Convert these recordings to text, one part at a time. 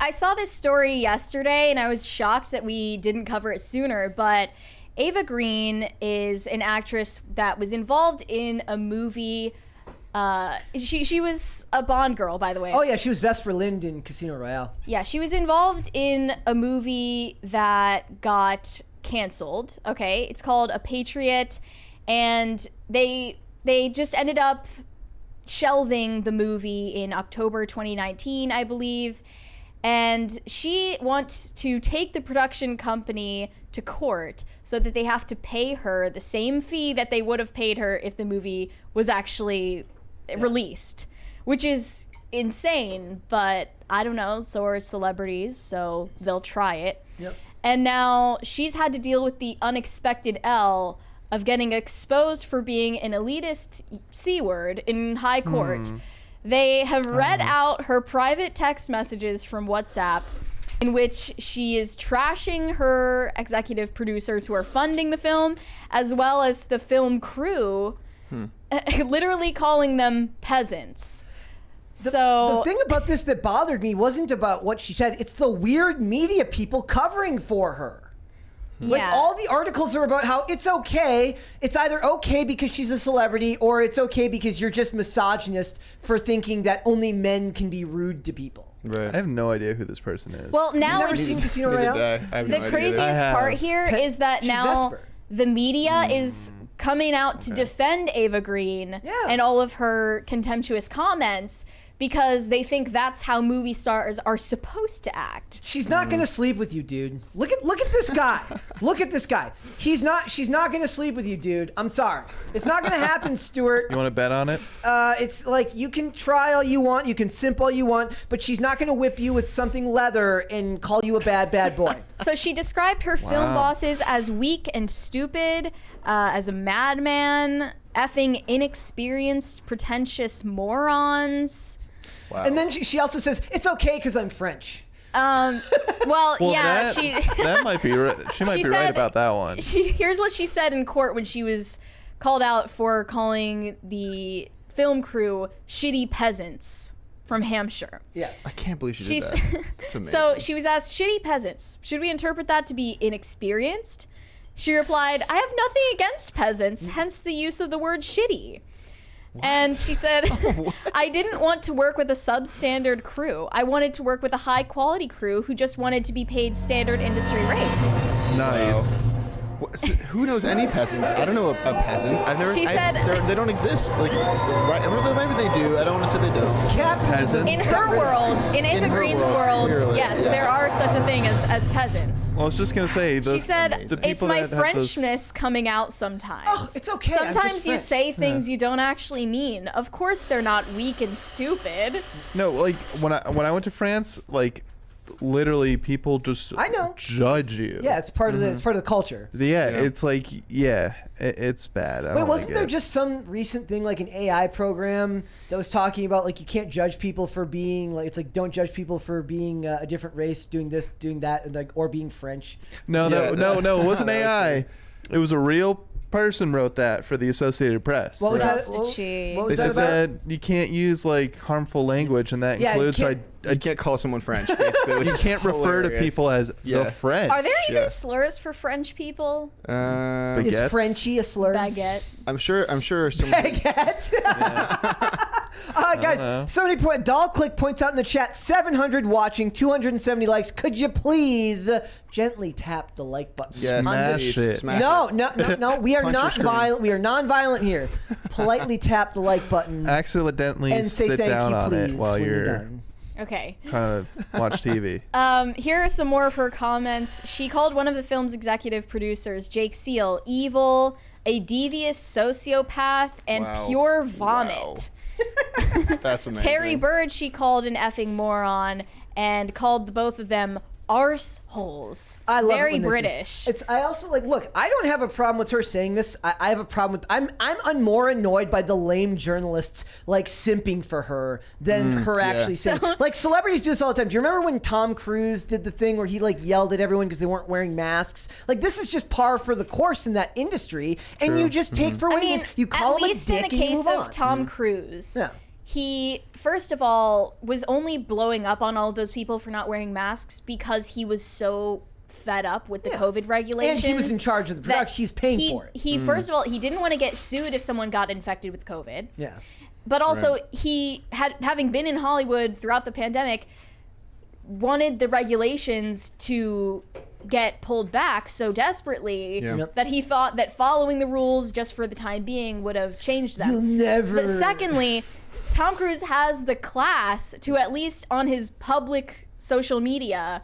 I saw this story yesterday, and I was shocked that we didn't cover it sooner, but Ava Green is an actress that was involved in a movie. She was a Bond girl, by the way. Oh, yeah, she was Vesper Lind in Casino Royale. Yeah, she was involved in a movie that got canceled. Okay, it's called A Patriot, and they just ended up shelving the movie in October 2019, I believe. And she wants to take the production company to court so that they have to pay her the same fee that they would have paid her if the movie was actually released, which is insane, but I don't know, so are celebrities, so they'll try it. Yep. And now she's had to deal with the unexpected L of getting exposed for being an elitist C-word in high court. They have read out her private text messages from WhatsApp in which she is trashing her executive producers who are funding the film, as well as the film crew, literally calling them peasants. The thing about this that bothered me wasn't about what she said. It's the weird media people covering for her. Like, all the articles are about how it's okay. It's either okay because she's a celebrity, or it's okay because you're just misogynist for thinking that only men can be rude to people. Right. I have no idea who this person is. Well, now Never seen Casino Royale? the craziest part here is that She's now Vesper. the media is coming out to defend Ava Green and all of her contemptuous comments, because they think that's how movie stars are supposed to act. She's not gonna sleep with you, dude. Look at this guy. Look at this guy. She's not gonna sleep with you, dude. I'm sorry. It's not gonna happen, Stuart. You want to bet on it? It's like, you can try all you want, you can simp all you want, but she's not gonna whip you with something leather and call you a bad boy. So she described her film bosses as weak and stupid, as a madman, effing inexperienced, pretentious morons. Wow. And then she also says, it's okay because I'm French. Well, yeah, that might be right. She might be right about that one. Here's what she said in court when she was called out for calling the film crew shitty peasants from Hampshire. Yes. I can't believe she did that. It's amazing. So she was asked, shitty peasants, should we interpret that to be inexperienced? She replied, I have nothing against peasants, hence the use of the word shitty. What? And she said, I didn't want to work with a substandard crew. I wanted to work with a high quality crew who just wanted to be paid standard industry rates. Nice. Who knows any peasants? I don't know a peasant. I've never. She said they don't exist. Like, right? Maybe they do. I don't want to say they don't. Capitalism. in her world, in Ava Green's world, clearly, yes, there are such a thing as peasants. Well, I was just gonna say. She said, it's my that have Frenchness coming out sometimes. Oh, it's okay. I'm Sometimes just you French. say things you don't actually mean. Of course they're not weak and stupid. No, like when I went to France, like literally people just judge you. Yeah, it's part of the culture. Yeah, it's like it's bad. Wait, wasn't there just some recent thing like an AI program that was talking about like you can't judge people for being like, it's like don't judge people for being a different race, doing this, doing that, and like, or being French? No, it wasn't AI. It was a real person wrote that for the Associated Press. What was that? Did she? What was They that said about? you can't use like harmful language, and that includes You can't call someone French, basically. you can't refer to people as the French. Are there even slurs for French people? Is Baguettes? Frenchie a slur? Baguette. I'm sure. Some Baguette. Guys, somebody Dollclick points out in the chat, 700 watching, 270 likes. Could you please gently tap the like button? Yes, Smash it. No. We are Punch not your screen. violent. We are non-violent here. Politely tap the like button Accidentally and say sit thank down you, on please, it while when you're done. Okay. trying to watch TV. Here are some more of her comments. She called one of the film's executive producers, Jake Seal, evil, a devious sociopath, and pure vomit. That's amazing. Terry Bird she called an effing moron and called the both of them arseholes. I love Very it when British. I also like. Look, I don't have a problem with her saying this. I have a problem with. I'm more annoyed by the lame journalists like simping for her than her actually saying. Like celebrities do this all the time. Do you remember when Tom Cruise did the thing where he like yelled at everyone because they weren't wearing masks? Like this is just par for the course in that industry, and you just take for what it is. You call at him least a in dick the and you case move of on. Tom Cruise. Yeah. he, first of all, was only blowing up on all of those people for not wearing masks because he was so fed up with the COVID regulations. And he was in charge of the production. He's paying for it. He first of all, he didn't want to get sued if someone got infected with COVID. Yeah. But also, he having been in Hollywood throughout the pandemic, wanted the regulations to get pulled back so desperately that he thought that following the rules just for the time being would have changed them. You'll never. But secondly, Tom Cruise has the class to, at least on his public social media,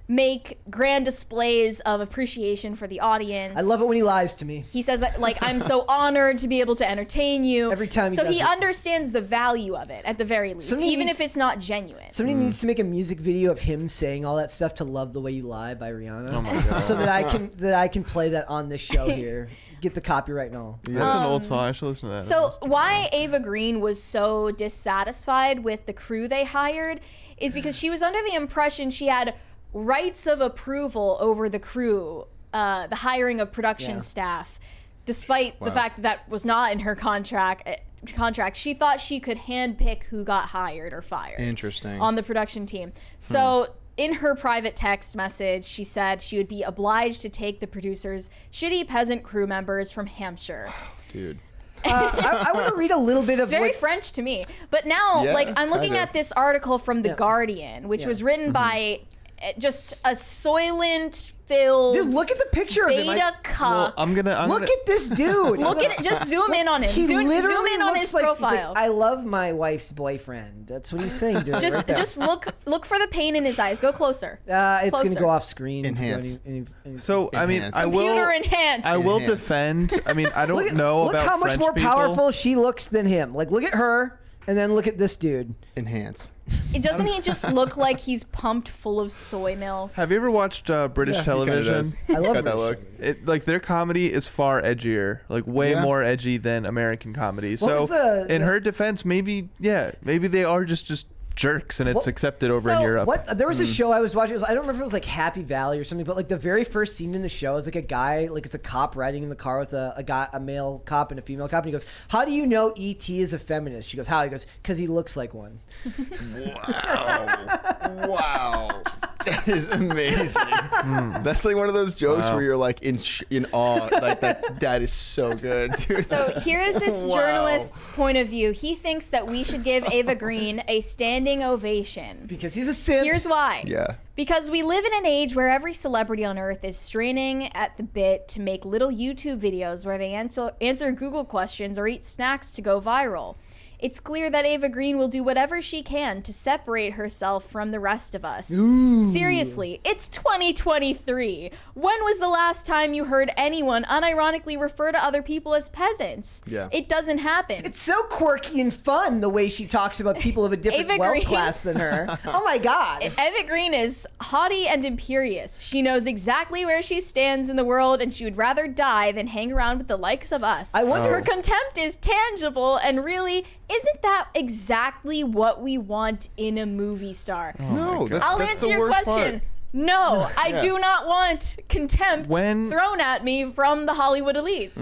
make grand displays of appreciation for the audience. I love it when he lies to me. He says, like, I'm so honored to be able to entertain you. Every time he So does he it. understands the value of it, at the very least, even if it's not genuine. Somebody needs to make a music video of him saying all that stuff to "Love the Way You Lie" by Rihanna. Oh my God. So that I can play that on this show here. Get the copyright and all. That's an old song. I should listen to that. So why Ava Green was so dissatisfied with the crew they hired is because she was under the impression she had rights of approval over the crew, the hiring of production staff, despite the fact that was not in her contract. She thought she could handpick who got hired or fired. Interesting. On the production team. So in her private text message, she said she would be obliged to take the producers' shitty peasant crew members from Hampshire. Dude. I want to read a little bit of It's very French to me. But now, I'm looking at this article from The Guardian, which was written by just a Soylent-filled Dude, look at the picture of him. beta cuck. I'm gonna Look at this dude. Look at it. Just zoom in on him. He Zoom literally in on looks his like, he's profile. like, I love my wife's boyfriend. That's what he's saying, dude. Just look for the pain in his eyes. Go closer. It's Closer. gonna go off screen. Enhance. So I mean, Enhance. I will. Computer enhanced. I will Enhance. defend. I mean, I don't Look, know look about how much French more people. powerful she looks than him. Like, look at her, and then look at this dude. Enhance. Doesn't he just look like he's pumped full of soy milk? Have you ever watched British television? I love got that British look. Like their comedy is far edgier, like way more edgy than American comedy. What was So in her defense, maybe they are just jerks, and it's accepted over in So Europe. What? There was a show I was watching. I don't remember if it was like Happy Valley or something, but like the very first scene in the show is like a guy, like it's a cop riding in the car with a male cop and a female cop, and he goes, "How do you know E.T. is a feminist?" She goes, "How?" He goes, "Because he looks like one." Wow. That is amazing. That's like one of those jokes where you're like in awe. Like that is so good, dude. So here is this journalist's point of view. He thinks that we should give Ava Green a standing ovation. Because he's a simp. Here's why. Yeah. Because we live in an age where every celebrity on earth is straining at the bit to make little YouTube videos where they answer Google questions or eat snacks to go viral. It's clear that Ava Green will do whatever she can to separate herself from the rest of us. Seriously, it's 2023. When was the last time you heard anyone unironically refer to other people as peasants? Yeah. It doesn't happen. It's so quirky and fun the way she talks about people of a different Ava wealth Green. class than her. Oh my God. Ava Green is haughty and imperious. She knows exactly where she stands in the world, and she would rather die than hang around with the likes of us. I wonder- Her contempt is tangible, and really, isn't that exactly what we want in a movie star? No, that's I'll that's answer the your worst question. part. No, I do not want contempt When- thrown at me from the Hollywood elites.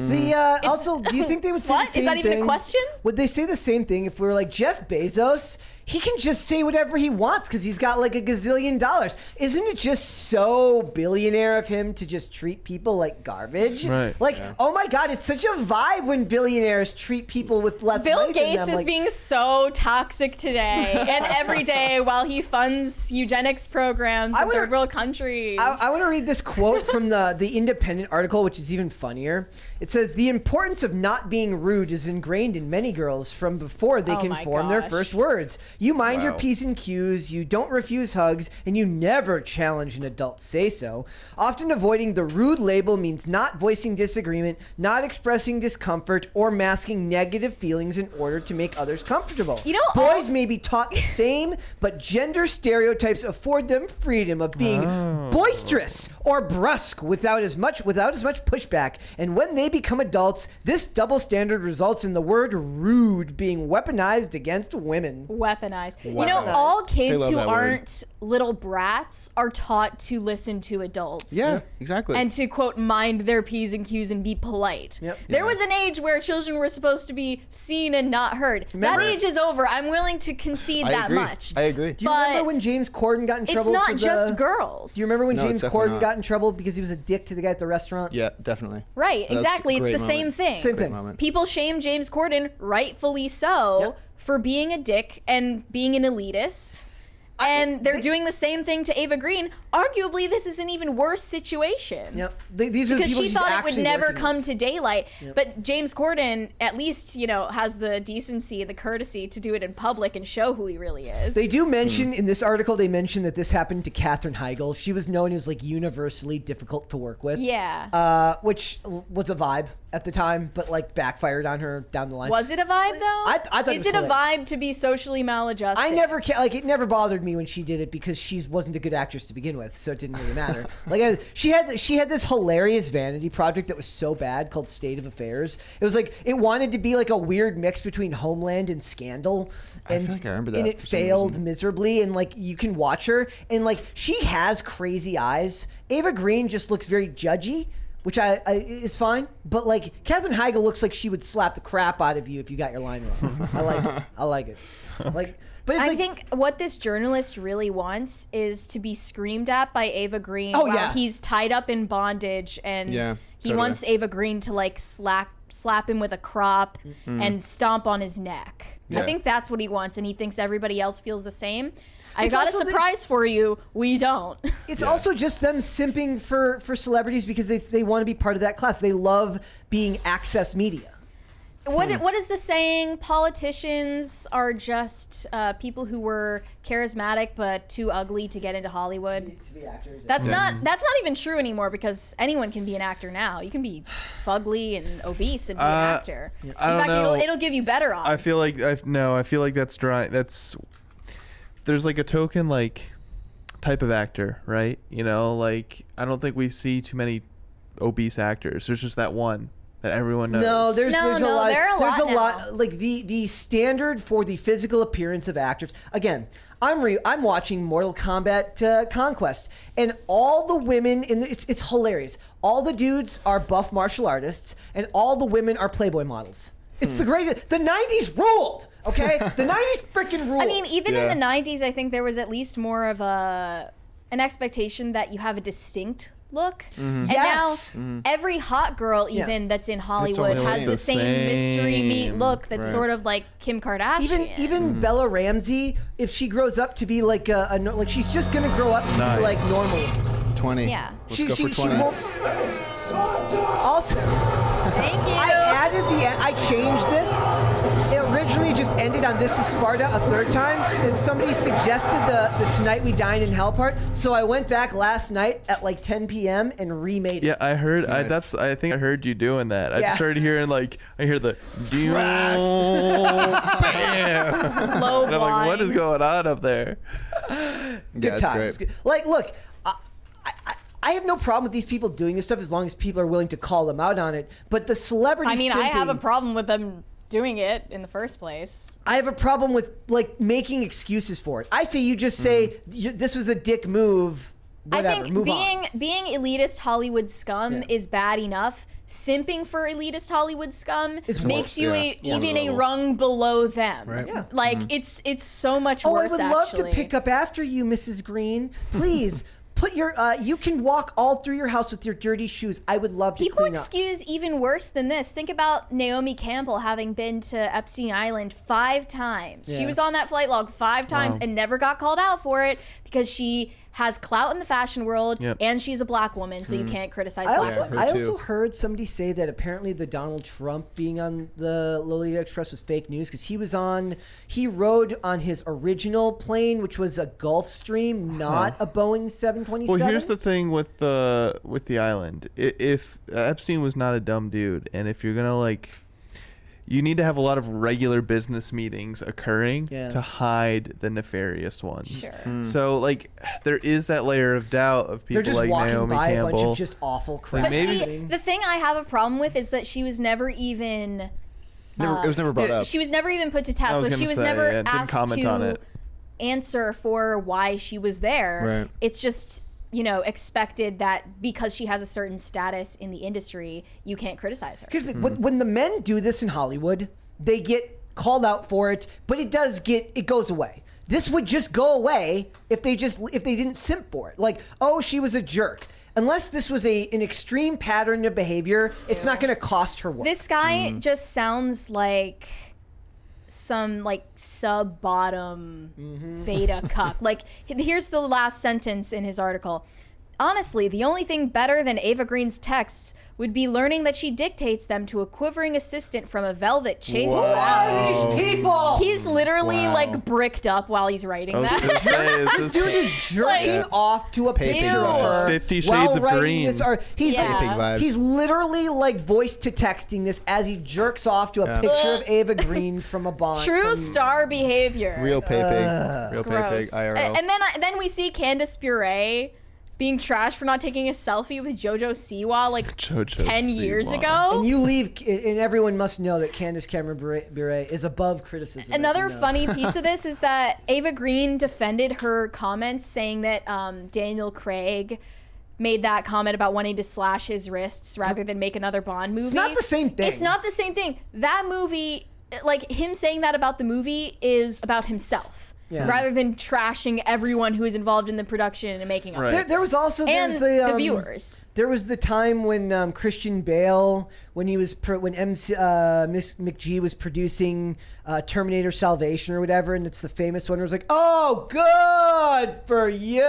Also, do you think they would say What? the same Is that even a thing? question? Would they say the same thing if we were like Jeff Bezos? He can just say whatever he wants because he's got like $1 gazillion. Isn't it just so billionaire of him to just treat people like garbage? Right. Like, oh my God, it's such a vibe when billionaires treat people with less Bill money than Gates them. is Like, being so toxic today and every day while he funds eugenics programs in third world countries. I want to read this quote from the Independent article, which is even funnier. It says, "The importance of not being rude is ingrained in many girls from before they Oh can my form their gosh. first words. You mind your Wow. P's and Q's, you don't refuse hugs, and you never challenge an adult say-so. Often avoiding the rude label means not voicing disagreement, not expressing discomfort, or masking negative feelings in order to make others comfortable. You know, Boys may be taught the same, but gender stereotypes afford them freedom of being boisterous or brusque without as much pushback. And when they become adults, this double standard results in the word rude being weaponized against women." Weaponized. humanize. Wow. You know, all They kids love who that word. aren't little brats are taught to listen to adults. Yeah, exactly. And to, quote, mind their P's and Q's and be polite. Yep. There was an age where children were supposed to be seen and not heard. Remember- That age is over. I'm willing to concede I that agree. much. I agree. Do you But remember when James Corden got in trouble? it's not for just girls. Do you remember when No, it's James definitely Corden not. got in trouble because he was a dick to the guy at the restaurant? Yeah, definitely. Right, That was a exactly. It's great the same moment. thing. Same Great thing. moment. People shame James Corden, rightfully so, Yep. for being a dick and being an elitist. And they're doing the same thing to Ava Green. Arguably, this is an even worse situation. Yep. These are the Because people she she's thought it would actually never working come with. to daylight. But James Corden, at least, you know, has the decency, the courtesy to do it in public and show who he really is. They do mention in this article, they mention that this happened to Katherine Heigl. She was known as like universally difficult to work with. Yeah. Which was a vibe at the time, but like backfired on her down the line. Was it a vibe, though? I thought it Is was it a hilarious. vibe to be socially maladjusted? I never like it never bothered me when she did it because she wasn't a good actress to begin with, so it didn't really matter. She had this hilarious vanity project that was so bad called State of Affairs. It was like it wanted to be like a weird mix between Homeland and Scandal, and feel like I remember that and it for some failed reason. miserably. And like you can watch her, and like she has crazy eyes. Ava Green just looks very judgy, which I is fine. But like Katherine Heigl looks like she would slap the crap out of you if you got your line wrong. I like it. I like it. Like, but it's I like, think what this journalist really wants is to be screamed at by Ava Green Oh, while yeah. he's tied up in bondage, and Yeah, he totally. wants Ava Green to like slap him with a crop and stomp on his neck. I Yeah. think that's what he wants, and he thinks everybody else feels the same. I It's got a also the- surprise for you. We don't. it's also just them simping for celebrities because they want to be part of that class. They love being access media. What is the saying? Politicians are just people who were charismatic but too ugly to get into Hollywood. To be actors. That's not even true anymore because anyone can be an actor now. You can be fugly and obese and be an actor. In I don't fact, know. it'll give you better odds. I feel like I feel like that's dry. There's like a token like type of actor, right? You know, like I don't think we see too many obese actors. There's just that one that everyone knows. No, there's No, a no, lot. there are a There's a lot lot. now. Like the standard for the physical appearance of actors. Again, I'm watching Mortal Kombat Conquest, and all the women it's hilarious. All the dudes are buff martial artists, and all the women are Playboy models. It's the greatest. The '90s ruled. Okay, the '90s freaking ruled. I mean, even Yeah. in the 90s, I think there was at least more of an expectation that you have a distinct look. And Yes. now every hot girl even that's in Hollywood almost has the the same mystery meat same. look that's Right. sort of like Kim Kardashian. even Bella Ramsey, if she grows up to be like like she's just gonna grow up to Nice. be like normal. 20. Yeah. Let's go for 20. won't. Also, Thank you. I changed this. It originally just ended on "This Is Sparta" a third time, and somebody suggested the "Tonight We Dine in Hell" part. So I went back last night at like 10 p.m. and remade it. Yeah, I heard. Nice. I think I heard you doing that. I Yeah. just started hearing like I hear the bam. Low And I'm like, what blind. is going on up there? Good Yeah, it's times. great. Like, look, I have no problem with these people doing this stuff as long as people are willing to call them out on it. But the celebrity I mean, I have a simping- problem with them doing it in the first place. I have a problem with like making excuses for it. I say you just say this was a dick move. Whatever, I think move on. being elitist Hollywood scum Yeah. is bad enough. Simping for elitist Hollywood scum It's makes worse. you Yeah. even a Level. rung below them. Right. Yeah. Like it's so much Oh, worse. I would love actually. to pick up after you, Mrs. Green. Please put your. You can walk all through your house with your dirty shoes. I would love to People clean up. excuse even worse than this. Think about Naomi Campbell having been to Epstein Island 5 times. She Yeah. was on that flight log 5 times and never got called out for it because she has clout in the fashion world Yep. and she's a black woman, so you can't criticize I black also, women. her I also too. heard somebody say that apparently the Donald Trump being on the Lolita Express was fake news because he rode on his original plane, which was a Gulfstream, not a Boeing 727. Well, here's the thing with the island. If Epstein was not a dumb dude, and if you're gonna like, you need to have a lot of regular business meetings occurring Yeah. to hide the nefarious ones. Sure. So like, there is that layer of doubt of people They're just like walking Naomi by Campbell. a bunch of just awful crap. But maybe- the thing I have a problem with is that she was never even It was never brought up. She was never even put to task. I was Like, she gonna was say, never yeah, didn't asked comment on to it. answer for why she was there. Right. It's just, expected that because she has a certain status in the industry, you can't criticize her. Here's the thing, when the men do this in Hollywood, they get called out for it, but it goes away. This would just go away if they didn't simp for it. Like, oh, she was a jerk. Unless this was an extreme pattern of behavior, it's not going to cost her work. This guy just sounds like some sub-bottom beta cuck. Like, here's the last sentence in his article. Honestly, the only thing better than Ava Green's texts would be learning that she dictates them to a quivering assistant from a velvet chase. Who are these people? He's literally bricked up while he's writing I was that. gonna say, This dude is jerking off to a Paping picture of vibes. her 50 Shades while of writing Green. this art. He's Paping vibes. he's literally voice to texting this as he jerks off to a picture of Ava Green from a Bond. True star behavior. Real paping. Real Gross. paping. IRL. And then we see Candace Bure being trashed for not taking a selfie with JoJo Siwa JoJo 10 years Siwa. ago. And you leave, and everyone must know that Candace Cameron Bure is above criticism. as Another you know. funny piece of this is that Ava Green defended her comments, saying that Daniel Craig made that comment about wanting to slash his wrists rather than make another Bond movie. It's not the same thing. It's not the same thing. That movie, him saying that about the movie is about himself. Yeah. Rather than trashing everyone who is involved in the production and making of Right. it. There was also And the viewers. There was the time when Christian Bale, when Miss McGee was producing Terminator Salvation or whatever, and it's the famous one where it's like, "Oh, good for you,"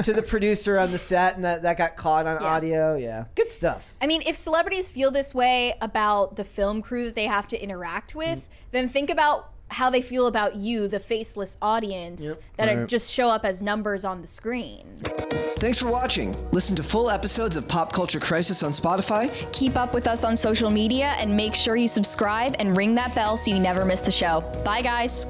to the producer on the set, and that got caught on audio. Yeah, good stuff. I mean, if celebrities feel this way about the film crew that they have to interact with, then think about how they feel about you, the faceless audience that just show up as numbers on the screen. Thanks for watching. Listen to full episodes of Pop Culture Crisis on Spotify. Keep up with us on social media and make sure you subscribe and ring that bell so you never miss the show. Bye, guys.